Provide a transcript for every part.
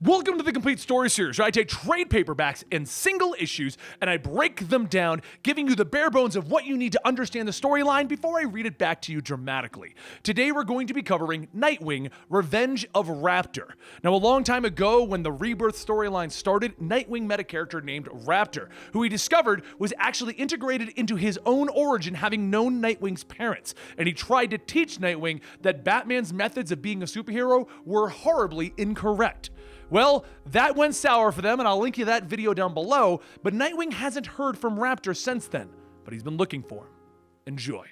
Welcome to the Complete Story Series, where I take trade paperbacks and single issues and I break them down, giving you the bare bones of what you need to understand the storyline before I read it back to you dramatically. Today we're going to be covering Nightwing, Revenge of Raptor. Now, a long time ago, when the Rebirth storyline started, Nightwing met a character named Raptor, who he discovered was actually integrated into his own origin, having known Nightwing's parents. And he tried to teach Nightwing that Batman's methods of being a superhero were horribly incorrect. Well, that went sour for them, and I'll link you that video down below, but Nightwing hasn't heard from Raptor since then, but he's been looking for him. Enjoy.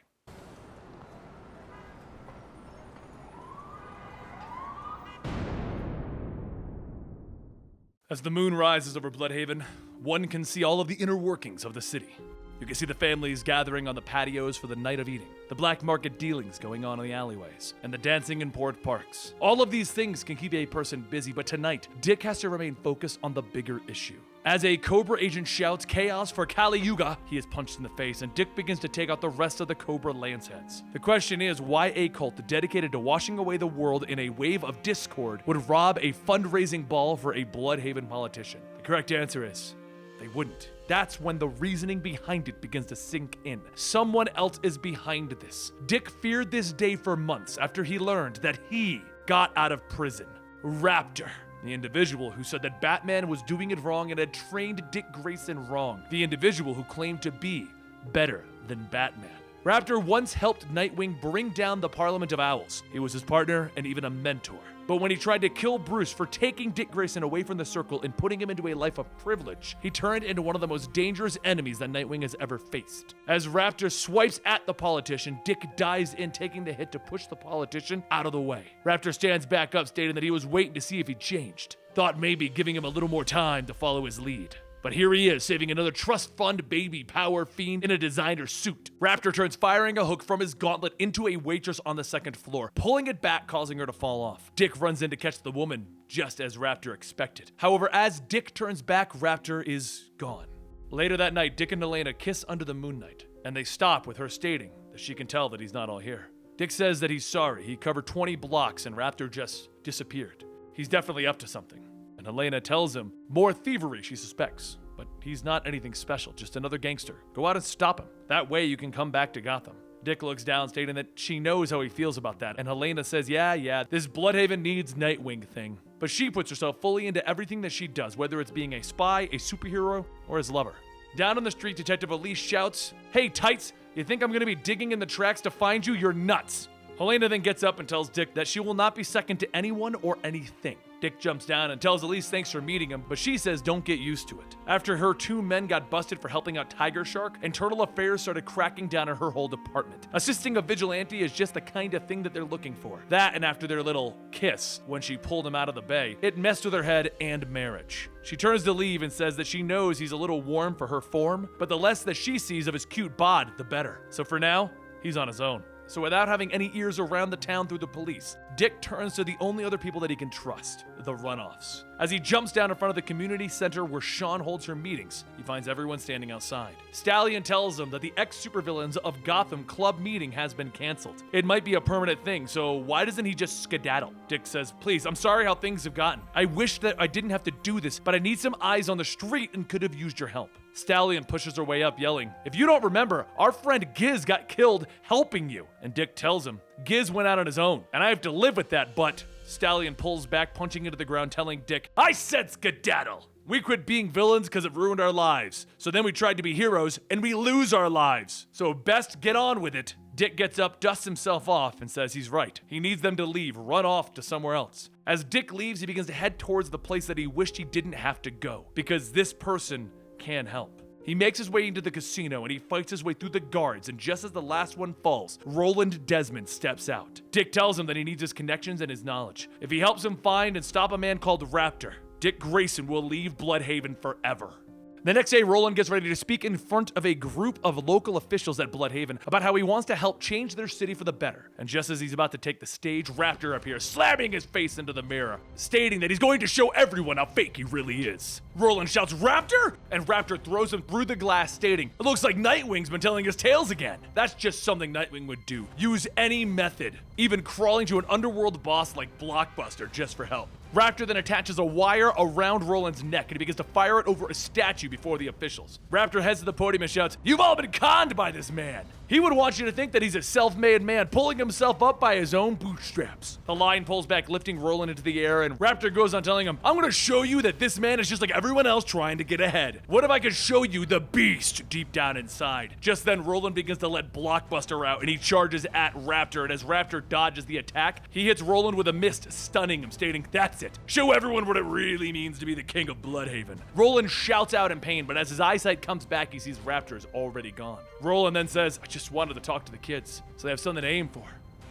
As the moon rises over Bloodhaven, one can see all of the inner workings of the city. You can see the families gathering on the patios for the night of eating, the black market dealings going on in the alleyways, and the dancing in port parks. All of these things can keep a person busy, but tonight, Dick has to remain focused on the bigger issue. As a Cobra agent shouts chaos for Kali Yuga, he is punched in the face, and Dick begins to take out the rest of the Cobra Lanceheads. The question is, why a cult dedicated to washing away the world in a wave of discord would rob a fundraising ball for a Bloodhaven politician? The correct answer is, they wouldn't. That's when the reasoning behind it begins to sink in. Someone else is behind this. Dick feared this day for months after he learned that he got out of prison. Raptor, the individual who said that Batman was doing it wrong and had trained Dick Grayson wrong. The individual who claimed to be better than Batman. Raptor once helped Nightwing bring down the Parliament of Owls. He was his partner and even a mentor. But when he tried to kill Bruce for taking Dick Grayson away from the Circle and putting him into a life of privilege, he turned into one of the most dangerous enemies that Nightwing has ever faced. As Raptor swipes at the politician, Dick dives in, taking the hit to push the politician out of the way. Raptor stands back up, stating that he was waiting to see if he changed. Thought maybe giving him a little more time to follow his lead. But here he is, saving another trust fund baby power fiend in a designer suit. Raptor turns, firing a hook from his gauntlet into a waitress on the second floor, pulling it back, causing her to fall off. Dick runs in to catch the woman, just as Raptor expected. However, as Dick turns back, Raptor is gone. Later that night, Dick and Elena kiss under the moonlight, and they stop with her stating that she can tell that he's not all here. Dick says that he's sorry, he covered 20 blocks and Raptor just disappeared. He's definitely up to something. And Elena tells him more thievery she suspects, but he's not anything special, just another gangster. Go out and stop him. That way you can come back to Gotham. Dick looks down, stating that she knows how he feels about that, and Helena says, yeah, this Bloodhaven needs Nightwing thing. But she puts herself fully into everything that she does, whether it's being a spy, a superhero, or his lover. Down on the street, Detective Elise shouts, "Hey, Tights, you think I'm gonna be digging in the tracks to find you? You're nuts." Helena then gets up and tells Dick that she will not be second to anyone or anything. Dick jumps down and tells Elise thanks for meeting him, but she says don't get used to it. After her two men got busted for helping out Tiger Shark, Internal Affairs started cracking down on her whole department. Assisting a vigilante is just the kind of thing that they're looking for. That, and after their little kiss when she pulled him out of the bay, it messed with her head and marriage. She turns to leave and says that she knows he's a little warm for her form, but the less that she sees of his cute bod, the better. So for now, he's on his own. So without having any ears around the town through the police, Dick turns to the only other people that he can trust, the runoffs. As he jumps down in front of the community center where Sean holds her meetings, he finds everyone standing outside. Stallion tells him that the ex-supervillains of Gotham club meeting has been canceled. It might be a permanent thing, so why doesn't he just skedaddle? Dick says, "Please, I'm sorry how things have gotten. I wish that I didn't have to do this, but I need some eyes on the street and could have used your help." Stallion pushes her way up, yelling, "If you don't remember, our friend Giz got killed helping you." And Dick tells him, "Giz went out on his own, and I have to live with that, but..." Stallion pulls back, punching into the ground, telling Dick, "I said skedaddle! We quit being villains because it ruined our lives. So then we tried to be heroes, and we lose our lives. So best get on with it." Dick gets up, dusts himself off, and says he's right. He needs them to leave, run off to somewhere else. As Dick leaves, he begins to head towards the place that he wished he didn't have to go, because this person can help. He makes his way into the casino and he fights his way through the guards, and just as the last one falls, Roland Desmond steps out. Dick tells him that he needs his connections and his knowledge. If he helps him find and stop a man called Raptor, Dick Grayson will leave Bloodhaven forever. The next day, Roland gets ready to speak in front of a group of local officials at Bloodhaven about how he wants to help change their city for the better. And just as he's about to take the stage, Raptor appears, slamming his face into the mirror, stating that he's going to show everyone how fake he really is. Roland shouts, "Raptor!" And Raptor throws him through the glass, stating, "It looks like Nightwing's been telling his tales again." That's just something Nightwing would do. Use any method, even crawling to an underworld boss like Blockbuster just for help. Raptor then attaches a wire around Roland's neck and he begins to fire it over a statue before the officials. Raptor heads to the podium and shouts, "You've all been conned by this man. He would want you to think that he's a self-made man pulling himself up by his own bootstraps." The line pulls back, lifting Roland into the air, and Raptor goes on telling him, "I'm gonna show you that this man is just like everyone else trying to get ahead. What if I could show you the beast deep down inside?" Just then, Roland begins to let Blockbuster out, and he charges at Raptor, and as Raptor dodges the attack, he hits Roland with a mist, stunning him, stating, "That's it. Show everyone what it really means to be the king of Bloodhaven." Roland shouts out in pain, but as his eyesight comes back, he sees Raptor is already gone. Roland then says, "I just wanted to talk to the kids, so they have something to aim for."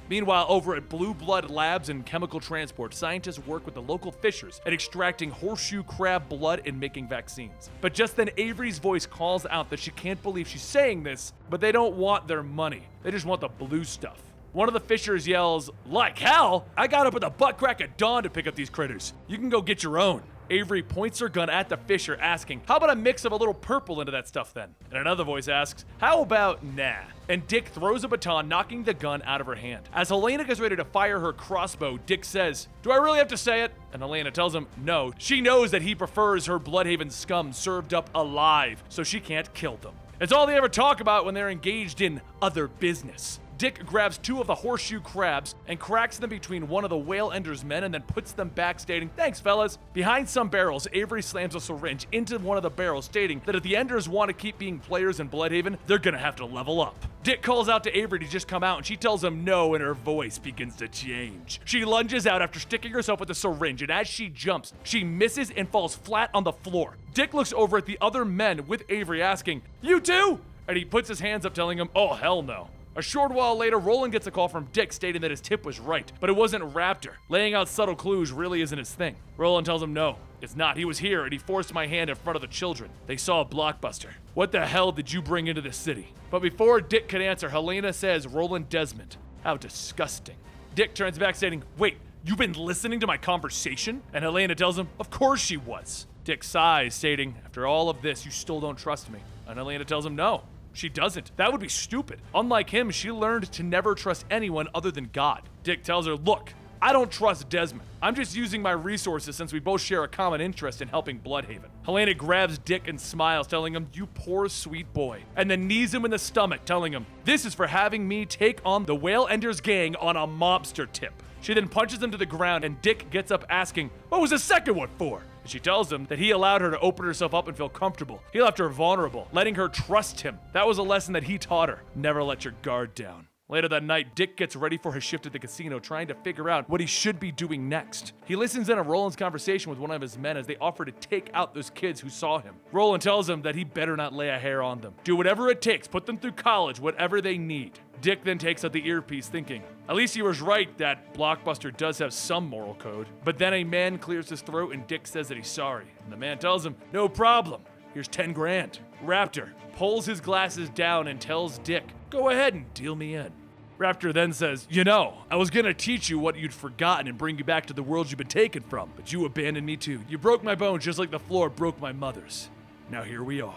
Meanwhile, over at Blue Blood Labs and Chemical Transport, scientists work with the local fishers at extracting horseshoe crab blood and making vaccines. But just then, Avery's voice calls out that she can't believe she's saying this, but they don't want their money. They just want the blue stuff. One of the fishers yells, "Like hell! I got up at the butt crack of dawn to pick up these critters. You can go get your own." Avery points her gun at the fisher, asking, "How about a mix of a little purple into that stuff then?" And another voice asks, "How about nah?" And Dick throws a baton, knocking the gun out of her hand. As Helena gets ready to fire her crossbow, Dick says, "Do I really have to say it?" And Helena tells him no. She knows that he prefers her Bloodhaven scum served up alive, so she can't kill them. It's all they ever talk about when they're engaged in other business. Dick grabs two of the horseshoe crabs and cracks them between one of the Whale Ender's men and then puts them back, stating, "Thanks, fellas." Behind some barrels, Avery slams a syringe into one of the barrels, stating that if the Enders want to keep being players in Bloodhaven, they're gonna have to level up. Dick calls out to Avery to just come out, and she tells him no, and her voice begins to change. She lunges out after sticking herself with the syringe, and as she jumps, she misses and falls flat on the floor. Dick looks over at the other men with Avery, asking, "You too?" And he puts his hands up, telling him, "Oh, hell no." A short while later, Roland gets a call from Dick stating that his tip was right, but it wasn't Raptor. Laying out subtle clues really isn't his thing. Roland tells him no, it's not. He was here and he forced my hand in front of the children. They saw a Blockbuster. What the hell did you bring into this city? But before Dick could answer, Helena says Roland Desmond. How disgusting. Dick turns back stating, "Wait, you've been listening to my conversation?" And Helena tells him, "Of course she was." Dick sighs, stating, "After all of this, you still don't trust me." And Helena tells him no. She doesn't. That would be stupid. Unlike him, she learned to never trust anyone other than God. Dick tells her, "Look, I don't trust Desmond. I'm just using my resources since we both share a common interest in helping Bloodhaven." Helena grabs Dick and smiles, telling him, "You poor sweet boy," and then knees him in the stomach, telling him, "This is for having me take on the Whale Enders gang on a mobster tip." She then punches him to the ground, and Dick gets up asking, "What was the second one for?" And she tells him that he allowed her to open herself up and feel comfortable. He left her vulnerable, letting her trust him. That was a lesson that he taught her. Never let your guard down. Later that night, Dick gets ready for his shift at the casino, trying to figure out what he should be doing next. He listens in on Roland's conversation with one of his men as they offer to take out those kids who saw him. Roland tells him that he better not lay a hair on them. Do whatever it takes, put them through college, whatever they need. Dick then takes out the earpiece, thinking, at least he was right that Blockbuster does have some moral code. But then a man clears his throat and Dick says that he's sorry. And the man tells him, "No problem. Here's 10 grand. Raptor pulls his glasses down and tells Dick, "Go ahead and deal me in." Raptor then says, "You know, I was gonna teach you what you'd forgotten and bring you back to the world you've been taken from, but you abandoned me too. You broke my bones just like the floor broke my mother's. Now here we are.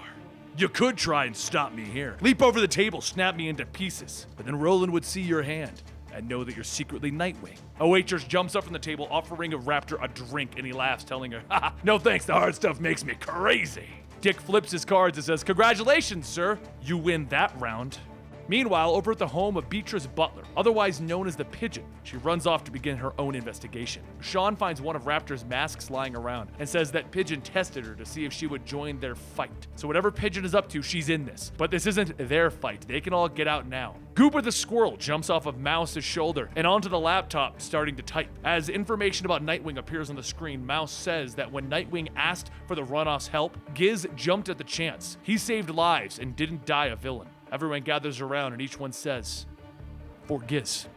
You could try and stop me here. Leap over the table, snap me into pieces. But then Roland would see your hand and know that you're secretly Nightwing." A waitress jumps up from the table, offering a Raptor a drink, and he laughs, telling her, "Haha, no thanks, the hard stuff makes me crazy." Dick flips his cards and says, "Congratulations, sir. You win that round." Meanwhile, over at the home of Beatrice Butler, otherwise known as the Pigeon, she runs off to begin her own investigation. Sean finds one of Raptor's masks lying around and says that Pigeon tested her to see if she would join their fight. So whatever Pigeon is up to, she's in this. But this isn't their fight. They can all get out now. Goober the squirrel jumps off of Mouse's shoulder and onto the laptop, starting to type. As information about Nightwing appears on the screen, Mouse says that when Nightwing asked for the runoff's help, Giz jumped at the chance. He saved lives and didn't die a villain. Everyone gathers around and each one says, "For Giz."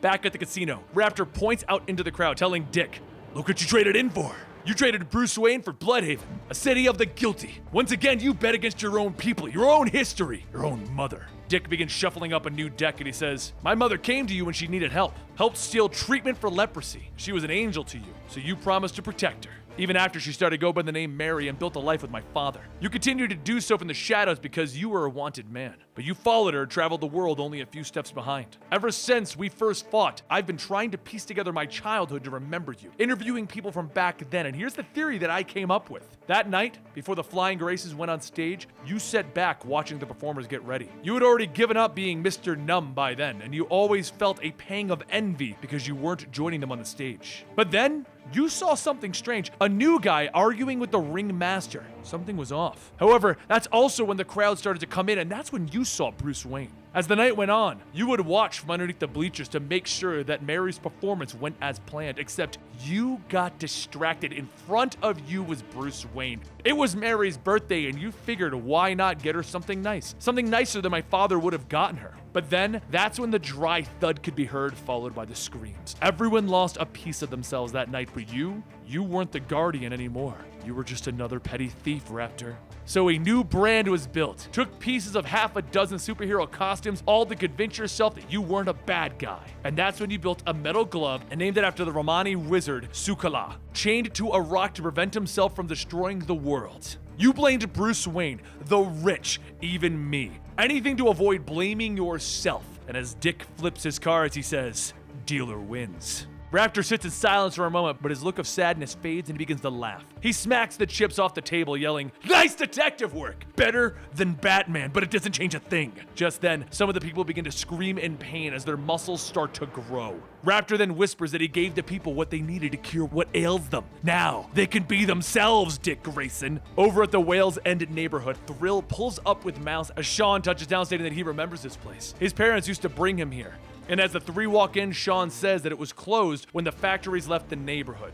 Back at the casino, Raptor points out into the crowd, telling Dick, "Look what you traded in for. You traded Bruce Wayne for Bloodhaven, a city of the guilty. Once again, you bet against your own people, your own history, your own mother." Dick begins shuffling up a new deck and he says, "My mother came to you when she needed help, helped steal treatment for leprosy. She was an angel to you, so you promised to protect her. even after she started to go by the name Mary and built a life with my father. You continued to do so from the shadows because you were a wanted man. But you followed her and traveled the world only a few steps behind. Ever since we first fought, I've been trying to piece together my childhood to remember you, interviewing people from back then, and here's the theory that I came up with. That night, before the Flying Graces went on stage, you sat back watching the performers get ready. You had already given up being Mr. Numb by then, and you always felt a pang of envy because you weren't joining them on the stage. But then, you saw something strange. A new guy arguing with the ringmaster. Something was off. However, that's also when the crowd started to come in, and that's when you saw Bruce Wayne. As the night went on, you would watch from underneath the bleachers to make sure that Mary's performance went as planned, except you got distracted. In front of you was Bruce Wayne. It was Mary's birthday, and you figured why not get her something nice? Something nicer than my father would have gotten her. But then, that's when the dry thud could be heard, followed by the screams. Everyone lost a piece of themselves that night, but you weren't the Guardian anymore. You were just another petty thief, Raptor. So a new brand was built. Took pieces of half a dozen superhero costumes, all to convince yourself that you weren't a bad guy. And that's when you built a metal glove and named it after the Romani wizard, Sukala, chained to a rock to prevent himself from destroying the world. You blamed Bruce Wayne, the rich, even me. Anything to avoid blaming yourself. And as Dick flips his cards, he says, "Dealer wins." Raptor sits in silence for a moment, but his look of sadness fades and he begins to laugh. He smacks the chips off the table, yelling, "Nice detective work! Better than Batman, but it doesn't change a thing." Just then, some of the people begin to scream in pain as their muscles start to grow. Raptor then whispers that he gave the people what they needed to cure what ails them. Now, they can be themselves, Dick Grayson. Over at the Whale's End neighborhood, Thrill pulls up with Mouse as Sean touches down, stating that he remembers this place. His parents used to bring him here. And as the three walk in, Sean says that it was closed when the factories left the neighborhood.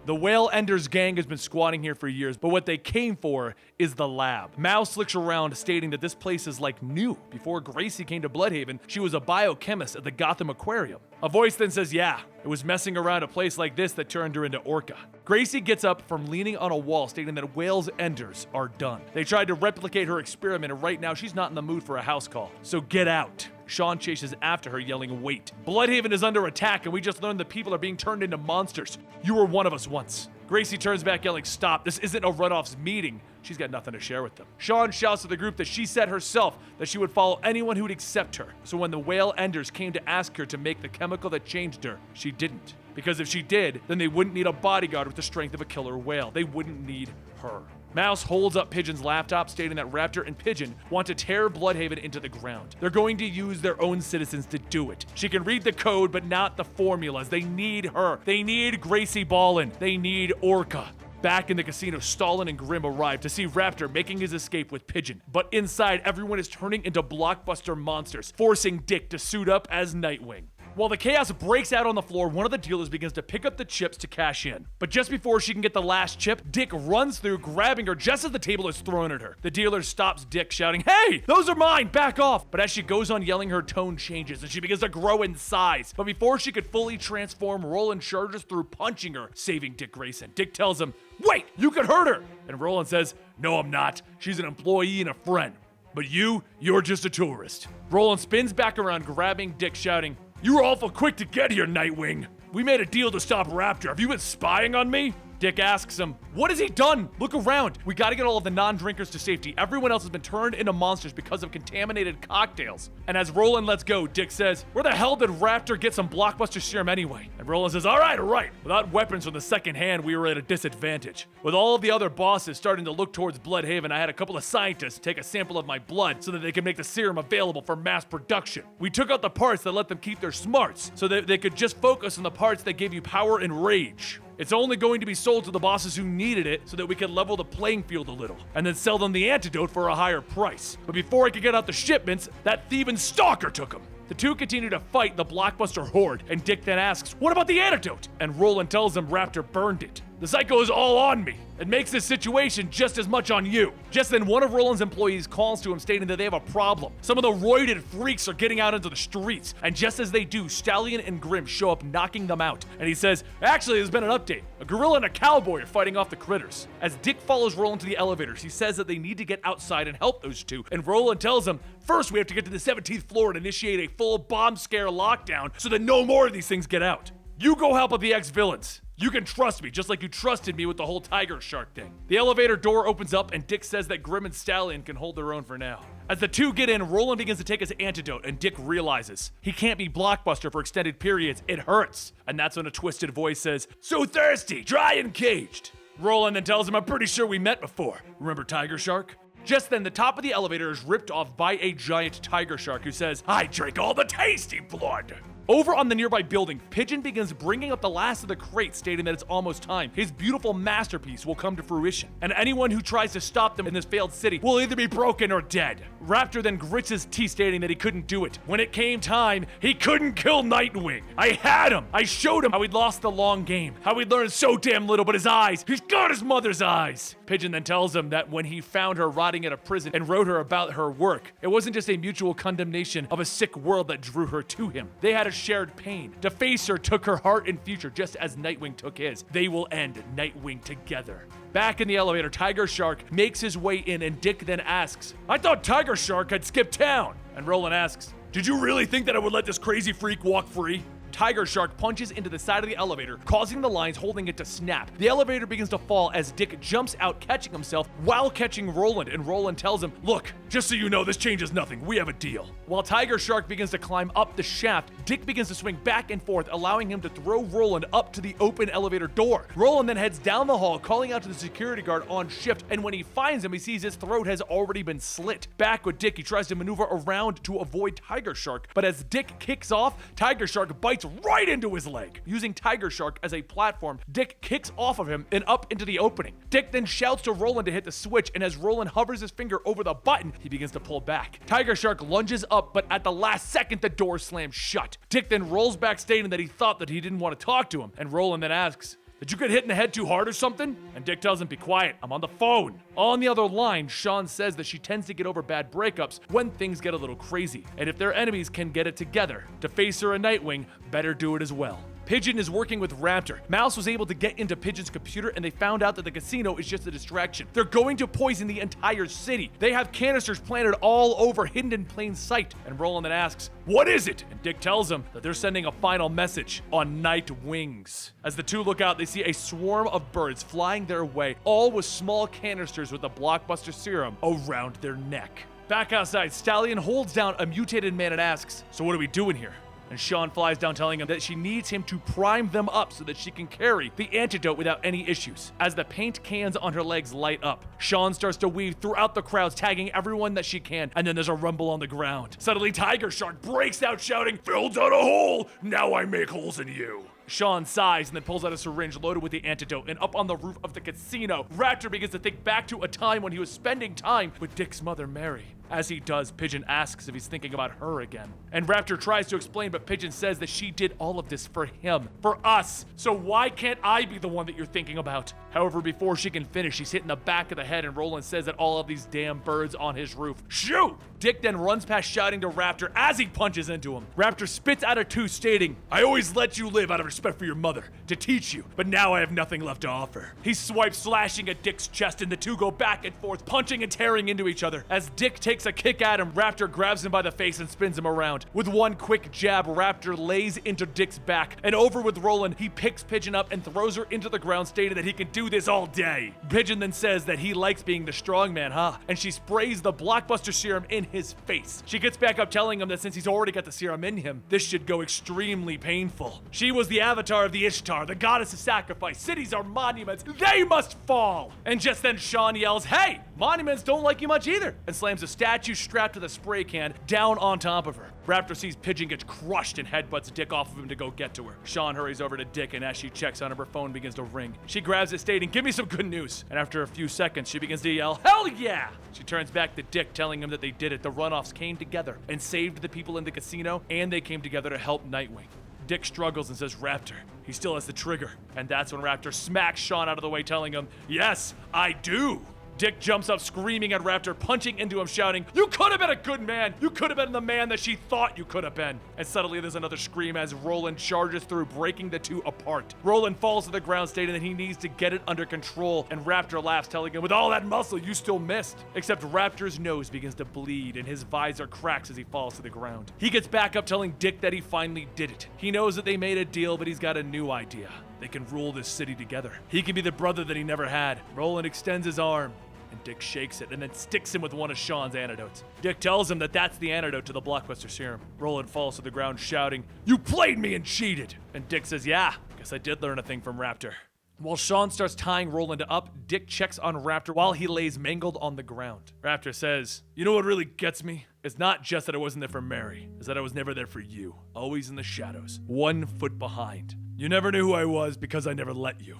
The Whale Enders gang has been squatting here for years, but what they came for is the lab. Mouse looks around, stating that this place is like new. Before Gracie came to Bloodhaven, she was a biochemist at the Gotham Aquarium. A voice then says, yeah, it was messing around a place like this that turned her into Orca. Gracie gets up from leaning on a wall, stating that Whale's Enders are done. They tried to replicate her experiment, and right now she's not in the mood for a house call. So get out. Sean chases after her, yelling, "Wait. Bloodhaven is under attack, and we just learned that people are being turned into monsters. You were one of us once." Gracie turns back, yelling, "Stop. This isn't a runoff's meeting." She's got nothing to share with them. Sean shouts to the group that she said herself that she would follow anyone who would accept her. So when the Whale Enders came to ask her to make the chemical that changed her, she didn't. Because if she did, then they wouldn't need a bodyguard with the strength of a killer whale. They wouldn't need her. Mouse holds up Pigeon's laptop, stating that Raptor and Pigeon want to tear Bloodhaven into the ground. They're going to use their own citizens to do it. She can read the code, but not the formulas. They need her. They need Gracie Ballin. They need Orca. Back in the casino, Stalin and Grimm arrive to see Raptor making his escape with Pigeon. But inside, everyone is turning into blockbuster monsters, forcing Dick to suit up as Nightwing. While the chaos breaks out on the floor, one of the dealers begins to pick up the chips to cash in. But just before she can get the last chip, Dick runs through, grabbing her just as the table is thrown at her. The dealer stops Dick, shouting, "Hey, those are mine, back off!" But as she goes on yelling, her tone changes and she begins to grow in size. But before she could fully transform, Roland charges through, punching her, saving Dick Grayson. Dick tells him, "Wait, you could hurt her!" And Roland says, "No, I'm not. She's an employee and a friend. But you're just a tourist." Roland spins back around, grabbing Dick, shouting, "You were awful quick to get here, Nightwing. We made a deal to stop Raptor. Have you been spying on me?" Dick asks him, "What has he done? Look around. We gotta get all of the non-drinkers to safety. Everyone else has been turned into monsters because of contaminated cocktails." And as Roland lets go, Dick says, "Where the hell did Raptor get some blockbuster serum anyway?" And Roland says, all right. Without weapons from the second hand, we were at a disadvantage. With all of the other bosses starting to look towards Bloodhaven, I had a couple of scientists take a sample of my blood so that they could make the serum available for mass production. We took out the parts that let them keep their smarts so that they could just focus on the parts that gave you power and rage. It's only going to be sold to the bosses who needed it so that we can level the playing field a little, and then sell them the antidote for a higher price. But before I could get out the shipments, that thieving stalker took them. The two continue to fight the blockbuster horde, and Dick then asks, "What about the antidote?" And Roland tells him Raptor burned it. The psycho is all on me. It makes this situation just as much on you. Just then, one of Roland's employees calls to him, stating that they have a problem. Some of the roided freaks are getting out into the streets, and just as they do, Stallion and Grimm show up, knocking them out. And he says, "Actually, there's been an update. A gorilla and a cowboy are fighting off the critters." As Dick follows Roland to the elevators, he says that they need to get outside and help those two. And Roland tells him, "First, we have to get to the 17th floor and initiate a full bomb scare lockdown so that no more of these things get out. You go help out the ex-villains. You can trust me, just like you trusted me with the whole tiger shark thing. The elevator door opens up and Dick says that Grim and Stallion can hold their own for now. As the two get in, Roland begins to take his antidote and Dick realizes he can't be Blockbuster for extended periods. It hurts. And that's when a twisted voice says, "So thirsty, dry and caged." Roland then tells him, "I'm pretty sure we met before. Remember Tiger Shark?" Just then, the top of the elevator is ripped off by a giant tiger shark who says, "I drink all the tasty blood." Over on the nearby building, Pigeon begins bringing up the last of the crates, stating that it's almost time. His beautiful masterpiece will come to fruition, and anyone who tries to stop them in this failed city will either be broken or dead. Raptor then grits his teeth, stating that he couldn't do it. When it came time, he couldn't kill Nightwing. I had him. I showed him how he'd lost the long game, how he'd learned so damn little, but his eyes, he's got his mother's eyes. Pigeon then tells him that when he found her rotting in a prison and wrote her about her work, it wasn't just a mutual condemnation of a sick world that drew her to him. They had a shared pain. Defacer took her heart and future just as Nightwing took his. They will end Nightwing together. Back in the elevator, Tiger Shark makes his way in and Dick then asks, "I thought Tiger Shark had skipped town." And Roland asks, "Did you really think that I would let this crazy freak walk free?" Tiger Shark punches into the side of the elevator, causing the lines holding it to snap. The elevator begins to fall as Dick jumps out, catching himself while catching Roland, and Roland tells him, "Look, just so you know, this changes nothing. We have a deal." While Tiger Shark begins to climb up the shaft, Dick begins to swing back and forth, allowing him to throw Roland up to the open elevator door. Roland then heads down the hall, calling out to the security guard on shift, and when he finds him, he sees his throat has already been slit. Back with Dick, he tries to maneuver around to avoid Tiger Shark, but as Dick kicks off, Tiger Shark bites right into his leg. Using Tiger Shark as a platform, Dick kicks off of him and up into the opening. Dick then shouts to Roland to hit the switch, and as Roland hovers his finger over the button, he begins to pull back. Tiger Shark lunges up, but at the last second, the door slams shut. Dick then rolls back, stating that he thought that he didn't want to talk to him, and Roland then asks, "Did you get hit in the head too hard or something?" And Dick tells him, "Be quiet, I'm on the phone." On the other line, Sean says that she tends to get over bad breakups when things get a little crazy, and if their enemies can get it together, Defacer and Nightwing better do it as well. Pigeon is working with Raptor. Mouse was able to get into Pigeon's computer and they found out that the casino is just a distraction. They're going to poison the entire city. They have canisters planted all over, hidden in plain sight. And Roland then asks, "What is it?" And Dick tells him that they're sending a final message on Nightwings. As the two look out, they see a swarm of birds flying their way, all with small canisters with the Blockbuster serum around their neck. Back outside, Stallion holds down a mutated man and asks, "So what are we doing here?" And Sean flies down, telling him that she needs him to prime them up so that she can carry the antidote without any issues. As the paint cans on her legs light up, Sean starts to weave throughout the crowds, tagging everyone that she can, and then there's a rumble on the ground. Suddenly, Tiger Shark breaks out shouting, "Filled out a hole! Now I make holes in you!" Sean sighs and then pulls out a syringe loaded with the antidote, and up on the roof of the casino, Raptor begins to think back to a time when he was spending time with Dick's mother, Mary. As he does, Pigeon asks if he's thinking about her again. And Raptor tries to explain, but Pigeon says that she did all of this for him, for us. So why can't I be the one that you're thinking about? However, before she can finish, she's hit in the back of the head, and Roland says that all of these damn birds on his roof. Shoot! Dick then runs past, shouting to Raptor as he punches into him. Raptor spits out a tooth, stating, "I always let you live out of respect for your mother, to teach you, but now I have nothing left to offer." He swipes, slashing at Dick's chest, and the two go back and forth, punching and tearing into each other. As Dick takes a kick at him, Raptor grabs him by the face and spins him around. With one quick jab, Raptor lays into Dick's back, and over with Roland, he picks Pigeon up and throws her into the ground, stating that he can do this all day. Pigeon then says that he likes being the strong man, huh? And she sprays the Blockbuster serum in his face. She gets back up, telling him that since he's already got the serum in him, this should go extremely painful. She was the avatar of the Ishtar, the goddess of sacrifice. Cities are monuments. They must fall. And just then Sean yells, "Hey, monuments don't like you much either," and slams a statue strapped to the spray can down on top of her. Raptor sees Pigeon get crushed and headbutts Dick off of him to go get to her. Sean hurries over to Dick, and as she checks on her phone begins to ring. She grabs it, stating, "Give me some good news." And after a few seconds, she begins to yell, "Hell yeah!" She turns back to Dick, telling him that they did it. The runoffs came together and saved the people in the casino, and they came together to help Nightwing. Dick struggles and says, "Raptor, he still has the trigger." And that's when Raptor smacks Sean out of the way, telling him, "Yes, I do." Dick jumps up, screaming at Raptor, punching into him, shouting, "You could have been a good man! You could have been the man that she thought you could have been!" And suddenly there's another scream as Roland charges through, breaking the two apart. Roland falls to the ground, stating that he needs to get it under control, and Raptor laughs, telling him, "With all that muscle, you still missed." Except Raptor's nose begins to bleed, and his visor cracks as he falls to the ground. He gets back up, telling Dick that he finally did it. He knows that they made a deal, but he's got a new idea. They can rule this city together. He can be the brother that he never had. Roland extends his arm, and Dick shakes it and then sticks him with one of Sean's antidotes. Dick tells him that that's the antidote to the Blockbuster serum. Roland falls to the ground shouting, "You played me and cheated!" And Dick says, "Yeah, guess I did learn a thing from Raptor." While Sean starts tying Roland up, Dick checks on Raptor while he lays mangled on the ground. Raptor says, "You know what really gets me? It's not just that I wasn't there for Mary, it's that I was never there for you. Always in the shadows, 1 foot behind. You never knew who I was because I never let you.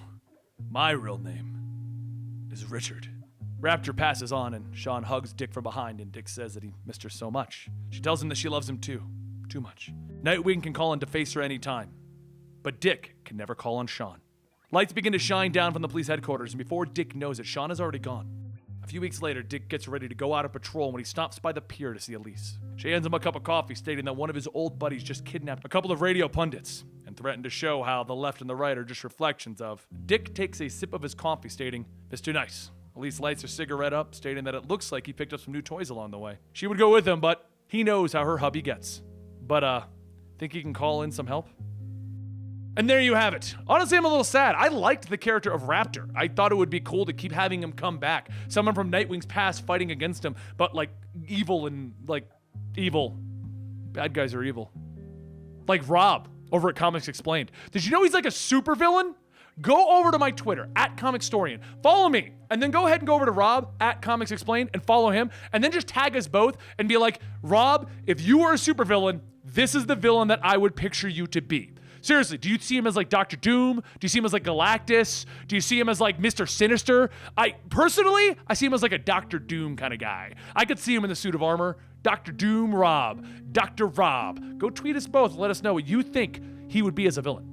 My real name is Richard." Raptor passes on and Sean hugs Dick from behind, and Dick says that he missed her so much. She tells him that she loves him too much. Nightwing can call in to face her anytime, but Dick can never call on Sean. Lights begin to shine down from the police headquarters, and before Dick knows it, Sean is already gone. A few weeks later, Dick gets ready to go out on patrol when he stops by the pier to see Elise. She hands him a cup of coffee, stating that one of his old buddies just kidnapped a couple of radio pundits and threatened to show how the left and the right are just reflections of. Dick takes a sip of his coffee, stating, "It's too nice." Elise lights her cigarette up, stating that it looks like he picked up some new toys along the way. She would go with him, but he knows how her hubby gets. But, think he can call in some help? And there you have it. Honestly, I'm a little sad. I liked the character of Raptor. I thought it would be cool to keep having him come back. Someone from Nightwing's past fighting against him, but evil and evil. Bad guys are evil. Like Rob over at Comics Explained. Did you know he's like a super villain? Go over to my Twitter, @Comicstorian. Follow me. And then go ahead and go over to Rob, @Comics Explained, and follow him. And then just tag us both and be like, "Rob, if you were a supervillain, this is the villain that I would picture you to be." Seriously, do you see him as like Dr. Doom? Do you see him as like Galactus? Do you see him as like Mr. Sinister? I see him as like a Dr. Doom kind of guy. I could see him in the suit of armor. Dr. Doom Rob. Dr. Rob. Go tweet us both and let us know what you think he would be as a villain.